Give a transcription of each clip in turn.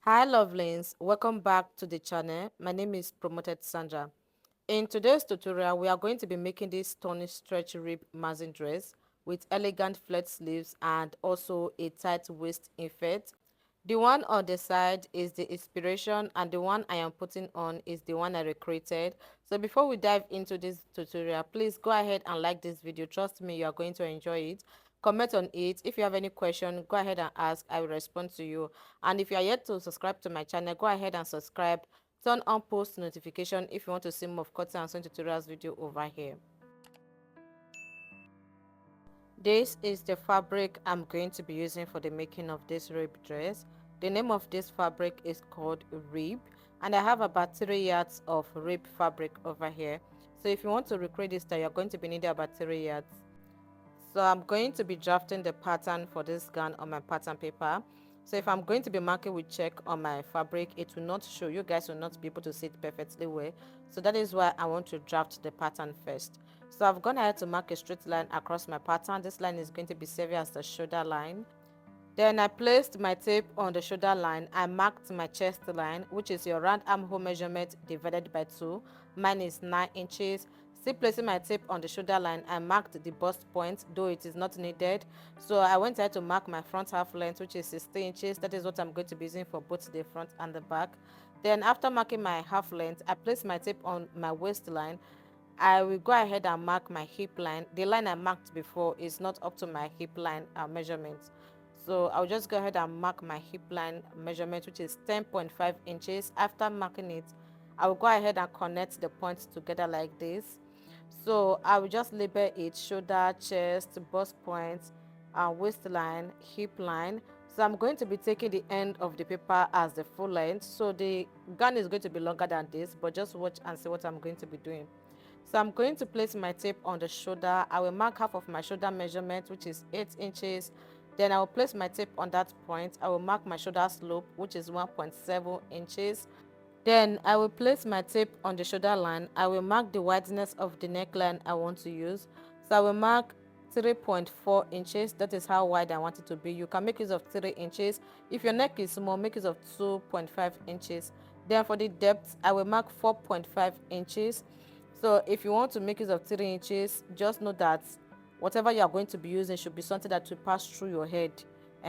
Hi lovelings, welcome back to the channel. My name is Promoted Sandra. In today's tutorial, we are going to be making this stunning stretch rib mazin dress with elegant flat sleeves and also a tight waist effect. The one on the side is the inspiration and the one I am putting on is the one I recreated. So before we dive into this tutorial, please go ahead and like this video. Trust me, you are going to enjoy it. Comment on it. If you have any question, go ahead and ask. I will respond to you. And if you are yet to subscribe to my channel, go ahead and subscribe. Turn on post notification if you want to see more of cotton and sewn tutorials video over here. This is the fabric I'm going to be using for the making of this rib dress. The name of this fabric is called rib, and I have about 3 yards of rib fabric over here. So if you want to recreate this style, you're going to be needing about 3 yards. So I'm going to be drafting the pattern for this gown on my pattern paper. So if I'm going to be marking with check on my fabric, it will not show. You guys will not be able to see it perfectly well. So that is why I want to draft the pattern first. So I've gone ahead to mark a straight line across my pattern. This line is going to be serving as the shoulder line. Then I placed my tape on the shoulder line. I marked my chest line, which is your round armhole measurement divided by 2. Mine is 9 inches. Still placing my tape on the shoulder line, I marked the bust point, though it is not needed. So I went ahead to mark my front half length, which is 60 inches. That is what I'm going to be using for both the front and the back. Then after marking my half length, I placed my tape on my waistline. I will go ahead and mark my hip line. The line I marked before is not up to my hip line measurement. So I'll just go ahead and mark my hip line measurement, which is 10.5 inches. After marking it, I will go ahead and connect the points together like this. So I will just label it shoulder, chest, bust points, waistline, hip line. So I'm going to be taking the end of the paper as the full length. So the gown is going to be longer than this, but just watch and see what I'm going to be doing. So I'm going to place my tape on the shoulder. I will mark half of my shoulder measurement, which is 8 inches. Then I will place my tape on that point. I will mark my shoulder slope, which is 1.7 inches. Then I will place my tape on the shoulder line. I will mark the wideness of the neckline I want to use. So I will mark 3.4 inches. That is how wide I want it to be. You can make use of 3 inches. If your neck is small, make use of 2.5 inches. Then for the depth, I will mark 4.5 inches. So if you want to make use of 3 inches, just know that whatever you are going to be using should be something that will pass through your head,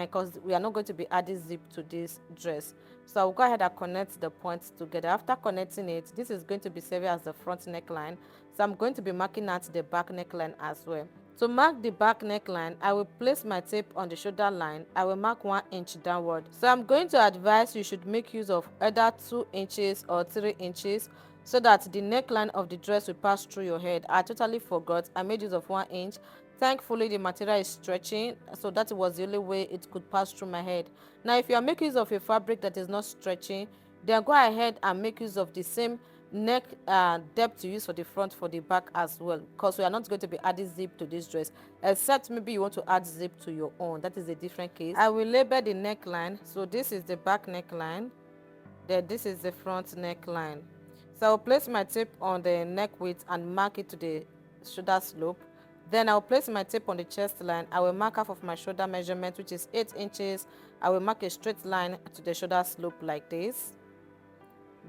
because we are not going to be adding zip to this dress. So I'll go ahead and connect the points together. After connecting it, this is going to be serving as the front neckline. So I'm going to be marking out the back neckline as well. To mark the back neckline, I will place my tape on the shoulder line. I will mark 1 inch downward. So I'm going to advise you should make use of either 2 inches or 3 inches so that the neckline of the dress will pass through your head. I totally forgot. I made use of 1 inch. Thankfully, the material is stretching, so that was the only way it could pass through my head. Now, if you are making use of a fabric that is not stretching, then go ahead and make use of the same neck depth you use for the front for the back as well, because we are not going to be adding zip to this dress, except maybe you want to add zip to your own. That is a different case. I will label the neckline. So this is the back neckline, then this is the front neckline. So I'll place my tape on the neck width and mark it to the shoulder slope. Then I'll place my tape on the chest line. I will mark half of my shoulder measurement, which is 8 inches. I will mark a straight line to the shoulder slope like this.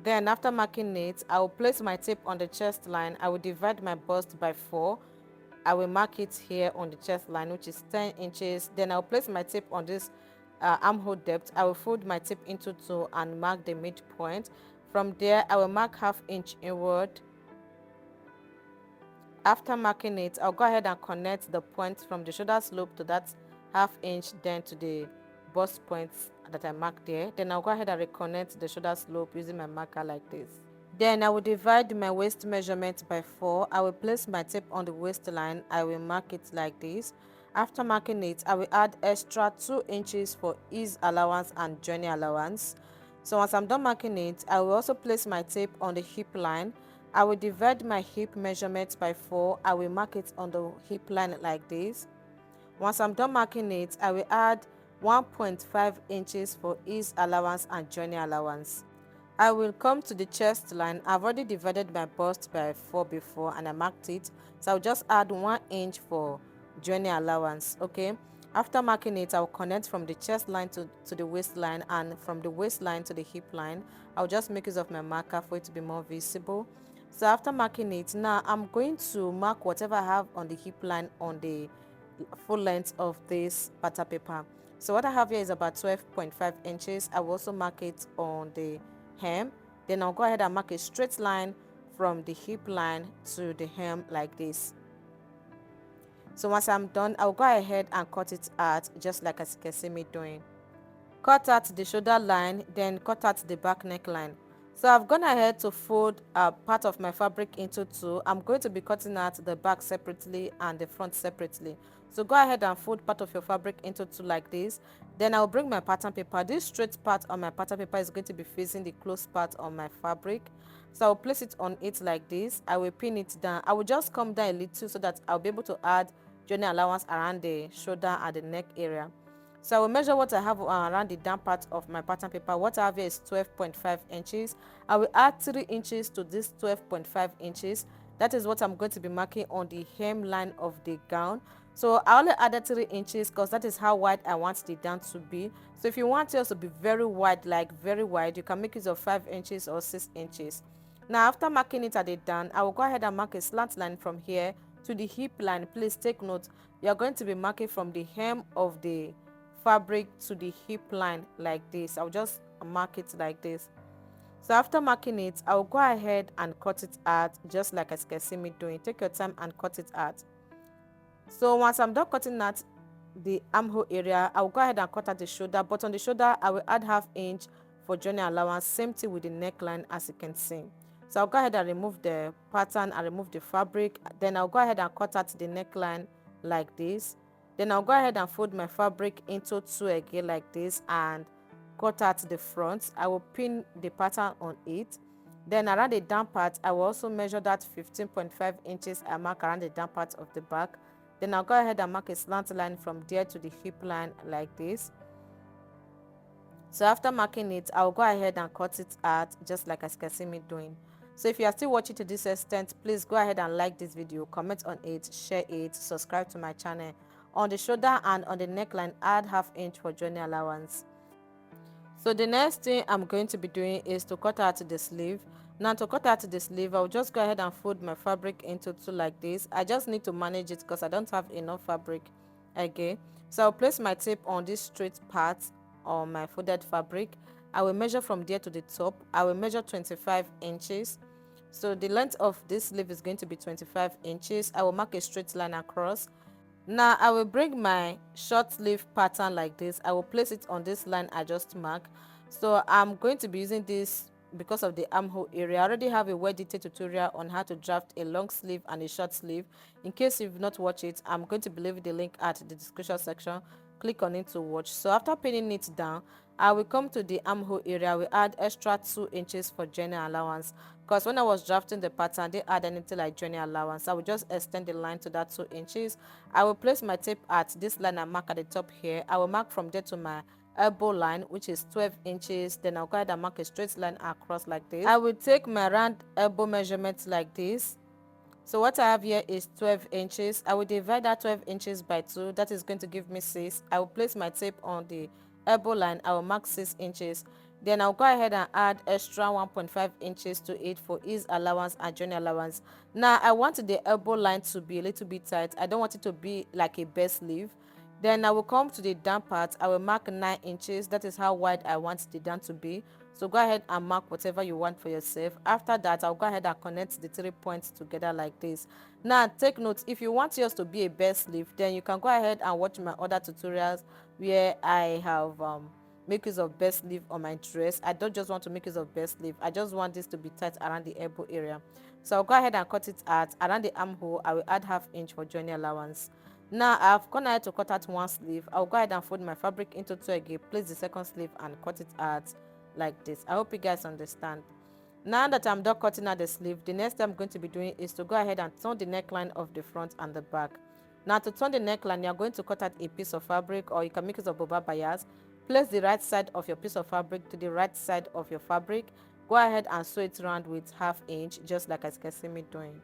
Then after marking it, I will place my tape on the chest line. I will divide my bust by 4. I will mark it here on the chest line, which is 10 inches. Then I'll place my tape on this armhole depth. I will fold my tape into 2 and mark the midpoint. From there, I will mark half inch inward. After marking it, I'll go ahead and connect the point from the shoulder slope to that half inch, then to the bust points that I marked there. Then I'll go ahead and reconnect the shoulder slope using my marker like this. Then I will divide my waist measurement by 4. I will place my tape on the waistline. I will mark it like this. After marking it, I will add extra 2 inches for ease allowance and journey allowance. So once I'm done marking it, I will also place my tape on the hip line. I will divide my hip measurement by 4. I will mark it on the hip line like this. Once I'm done marking it, I will add 1.5 inches for ease allowance and journey allowance. I will come to the chest line. I've already divided my bust by 4 before and I marked it. So I'll just add 1 inch for journey allowance. Okay. After marking it, I'll connect from the chest line to the waistline, and from the waistline to the hip line. I'll just make use of my marker for it to be more visible. So after marking it, now I'm going to mark whatever I have on the hip line on the full length of this pattern paper. So what I have here is about 12.5 inches. I will also mark it on the hem. Then I'll go ahead and mark a straight line from the hip line to the hem like this. So once I'm done, I'll go ahead and cut it out just like as you can see me doing. Cut out the shoulder line, then cut out the back neckline. So I've gone ahead to fold part of my fabric into two. I'm going to be cutting out the back separately and the front separately. So go ahead and fold part of your fabric into two like this. Then I'll bring my pattern paper. This straight part on my pattern paper is going to be facing the close part on my fabric. So I'll place it on it like this. I will pin it down. I will just come down a little so that I'll be able to add joining allowance around the shoulder and the neck area. So I will measure what I have around the down part of my pattern paper. What I have here is 12.5 inches. I will add 3 inches to this 12.5 inches. That is what I'm going to be marking on the hem line of the gown. So I only added 3 inches because that is how wide I want the down to be. So if you want yours to be very wide, like very wide, you can make use of 5 inches or 6 inches. Now after marking it at the down, I will go ahead and mark a slant line from here to the hip line. Please take note, you are going to be marking from the hem of the fabric to the hip line like this. I'll just mark it like this. So after marking it, I'll go ahead and cut it out just like as you can see me doing. Take your time and cut it out. So once I'm done cutting out the armhole area, I'll go ahead and cut out the shoulder, but on the shoulder I will add ½ inch for joining allowance. Same thing with the neckline as you can see. So I'll go ahead and remove the pattern and remove the fabric. Then I'll go ahead and cut out the neckline like this. Then I'll go ahead and fold my fabric into two again like this and cut out the front. I will pin the pattern on it. Then around the down part, I will also measure that 15.5 inches I mark around the down part of the back. Then I'll go ahead and mark a slant line from there to the hip line like this. So after marking it, I'll go ahead and cut it out just like as you can see me doing. So if you are still watching to this extent, please go ahead and like this video, comment on it, share it, subscribe to my channel. On the shoulder and on the neckline, add ½ inch for joining allowance. So the next thing I'm going to be doing is to cut out the sleeve. Now to cut out the sleeve, I'll just go ahead and fold my fabric into two like this. I just need to manage it because I don't have enough fabric again. So I'll place my tape on this straight part on my folded fabric. I will measure from there to the top. I will measure 25 inches. So the length of this sleeve is going to be 25 inches. I will mark a straight line across. Now I will bring my short sleeve pattern like this. I will place it on this line I just marked. So I'm going to be using this because of the armhole area. I already have a well detailed tutorial on how to draft a long sleeve and a short sleeve. In case you've not watched it, I'm going to leave the link at the description section. Click on it to watch. So after pinning it down, I will come to the armhole area. I will add extra 2 inches for joining allowance, because when I was drafting the pattern, they add anything like joining allowance. I will just extend the line to that 2 inches. I will place my tape at this line I mark at the top here. I will mark from there to my elbow line, which is 12 inches. Then I'll go ahead and mark a straight line across like this. I will take my round elbow measurement like this. So what I have here is 12 inches. I will divide that 12 inches by 2. That is going to give me 6. I will place my tape on the elbow line. I will mark 6 inches. Then I'll go ahead and add extra 1.5 inches to it for ease allowance and joining allowance. Now I want the elbow line to be a little bit tight. I don't want it to be like a best sleeve. Then I will come to the down part. I will mark 9 inches. That is how wide I want the down to be. So go ahead and mark whatever you want for yourself. After that, I'll go ahead and connect the 3 points together like this. Now take note, if you want yours to be a best sleeve, then you can go ahead and watch my other tutorials where I have make use of best sleeve on my dress. I don't just want to make use of best sleeve. I just want this to be tight around the elbow area. So I'll go ahead and cut it out. Around the armhole, I will add ½ inch for joining allowance. Now I've gone ahead to cut out one sleeve. I'll go ahead and fold my fabric into two again, place the second sleeve and cut it out like this. I hope you guys understand. Now that I'm done cutting out the sleeve, the next thing I'm going to be doing is to go ahead and turn the neckline of the front and the back. Now to turn the neckline, you're going to cut out a piece of fabric, or you can make use of boba bias. Place the right side of your piece of fabric to the right side of your fabric. Go ahead and sew it around with ½ inch, just like as you can see me doing.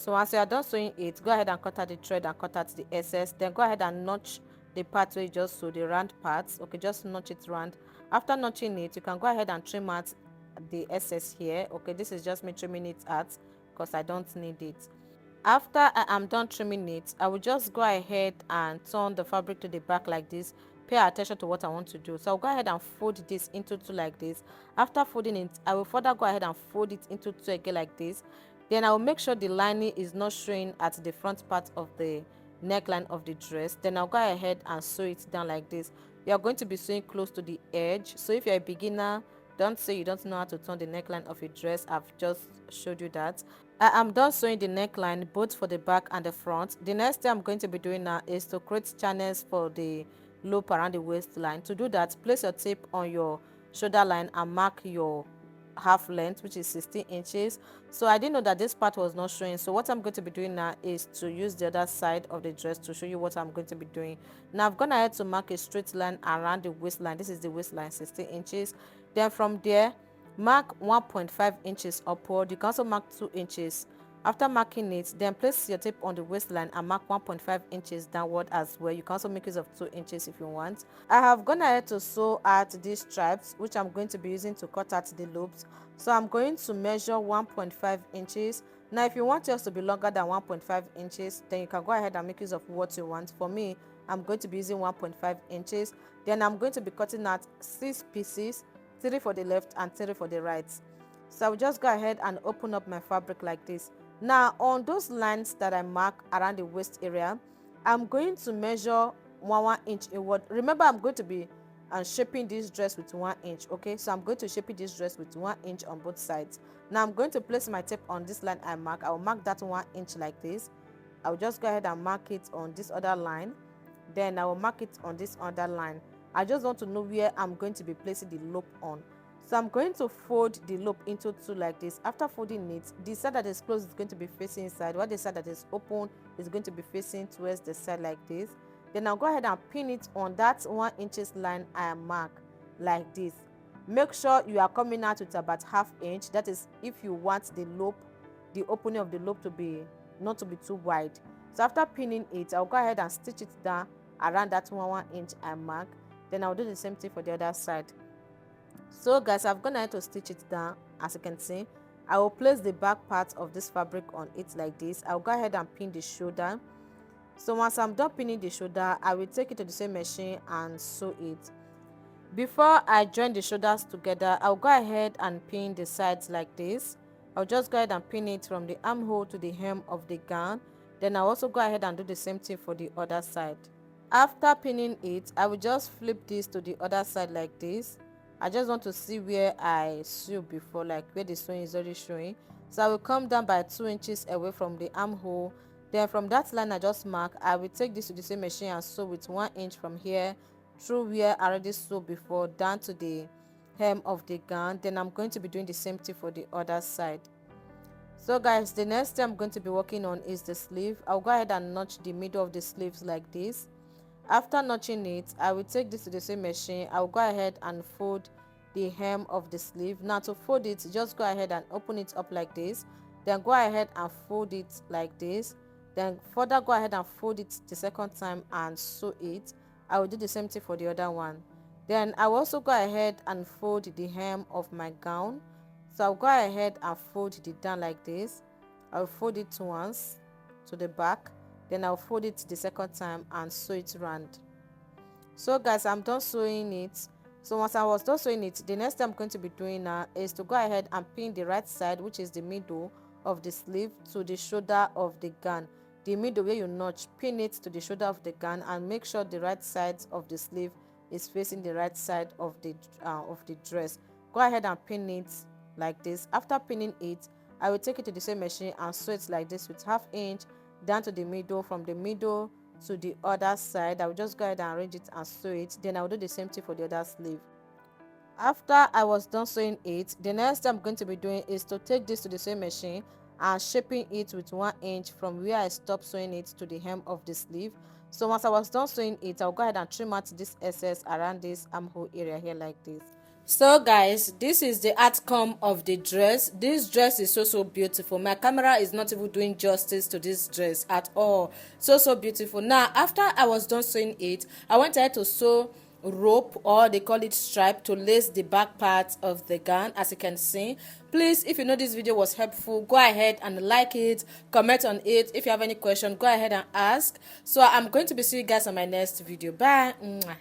So once you are done sewing it, go ahead and cut out the thread and cut out the excess. Then go ahead and notch the part where you just sew, the round parts. Okay, just notch it round. After notching it, you can go ahead and trim out the excess here. Okay, this is just me trimming it out because I don't need it. After I am done trimming it, I will just go ahead and turn the fabric to the back like this. Pay attention to what I want to do. So I'll go ahead and fold this into two like this. After folding it, I will further go ahead and fold it into two again like this. Then I will make sure the lining is not showing at the front part of the neckline of the dress. Then I'll go ahead and sew it down like this. You are going to be sewing close to the edge. So if you're a beginner, don't say you don't know how to turn the neckline of a dress. I've just showed you that. I am done sewing the neckline both for the back and the front. The next thing I'm going to be doing now is to create channels for the loop around the waistline. To do that, place your tape on your shoulder line and mark your half length, which is 16 inches. So I didn't know that this part was not showing, so what I'm going to be doing now is to use the other side of the dress to show you what I'm going to be doing. Now I've gone ahead to mark a straight line around the waistline. This is the waistline, 16 inches. Then from there, mark 1.5 inches upward. You can also mark 2 inches. After marking it, then place your tape on the waistline and mark 1.5 inches downward as well. You can also make use of 2 inches if you want. I have gone ahead to sew out these stripes, which I'm going to be using to cut out the loops. So I'm going to measure 1.5 inches. Now if you want yours to be longer than 1.5 inches, then you can go ahead and make use of what you want. For me, I'm going to be using 1.5 inches. Then I'm going to be cutting out 6 pieces, 3 for the left and 3 for the right. So I'll just go ahead and open up my fabric like this. Now on those lines that I mark around the waist area, I'm going to measure 1 inch inward. Remember, I'm going to be shaping this dress with 1 inch. Okay, so I'm going to shape this dress with 1 inch on both sides. Now I'm going to place my tape on this line I mark. I will mark that 1 inch like this. I'll just go ahead and mark it on this other line. Then I will mark it on this other line. I just want to know where I'm going to be placing the loop on. So I'm going to fold the loop into two like this. After folding it, the side that is closed is going to be facing inside, while the side that is open is going to be facing towards the side like this. Then I'll go ahead and pin it on that 1 inches line I mark like this. Make sure you are coming out with about ½ inch. That is if you want the loop, the opening of the loop to be not to be too wide. So after pinning it, I'll go ahead and stitch it down around that 1 inch I mark. Then I'll do the same thing for the other side. So guys, I've gone ahead to stitch it down. As you can see, I will place the back part of this fabric on it like this. I'll go ahead and pin the shoulder. So once I'm done pinning the shoulder, I will take it to the same machine and sew it. Before I join the shoulders together, I'll go ahead and pin the sides like this. I'll just go ahead and pin it from the armhole to the hem of the gown. Then I'll also go ahead and do the same thing for the other side. After pinning it, I will just flip this to the other side like this. I just want to see where I sewed before, like where the sewing is already showing. So I will come down by 2 inches away from the armhole. Then from that line I just marked, I will take this to the same machine and sew with 1 inch from here through where I already sewed before down to the hem of the gown. Then I'm going to be doing the same thing for the other side. So guys, the next thing I'm going to be working on is the sleeve. I'll go ahead and notch the middle of the sleeves like this. After notching it, I will take this to the same machine. I'll go ahead and fold the hem of the sleeve. Now to fold it, just go ahead and open it up like this. Then go ahead and fold it like this. Then further go ahead and fold it the second time and sew it. I will do the same thing for the other one. Then I will also go ahead and fold the hem of my gown. So I'll go ahead and fold it down like this. I'll fold it once to the back. Then I'll fold it the second time and sew it round. So guys, I'm done sewing it. So once I was done sewing it, the next thing I'm going to be doing now is to go ahead and pin the right side, which is the middle of the sleeve, to the shoulder of the gown. The middle where you notch, pin it to the shoulder of the gown and make sure the right side of the sleeve is facing the right side of the dress. Go ahead and pin it like this. After pinning it, I will take it to the same machine and sew it like this with ½ inch down to the middle. From the middle to the other side, I will just go ahead and arrange it and sew it. Then I will do the same thing for the other sleeve. After I was done sewing it, the next thing I'm going to be doing is to take this to the sewing machine and shaping it with 1 inch from where I stopped sewing it to the hem of the sleeve. So once I was done sewing it, I'll go ahead and trim out this excess around this armhole area here like this. So guys, this is the outcome of the dress. This dress is so beautiful. My camera is not even doing justice to this dress at all. So beautiful. Now after I was done sewing it, I went ahead to sew rope, or they call it stripe, to lace the back part of the gown. As you can see, please, if you know this video was helpful, go ahead and like it, comment on it. If you have any question, go ahead and ask. So I'm going to be seeing you guys on my next video. Bye. Mwah.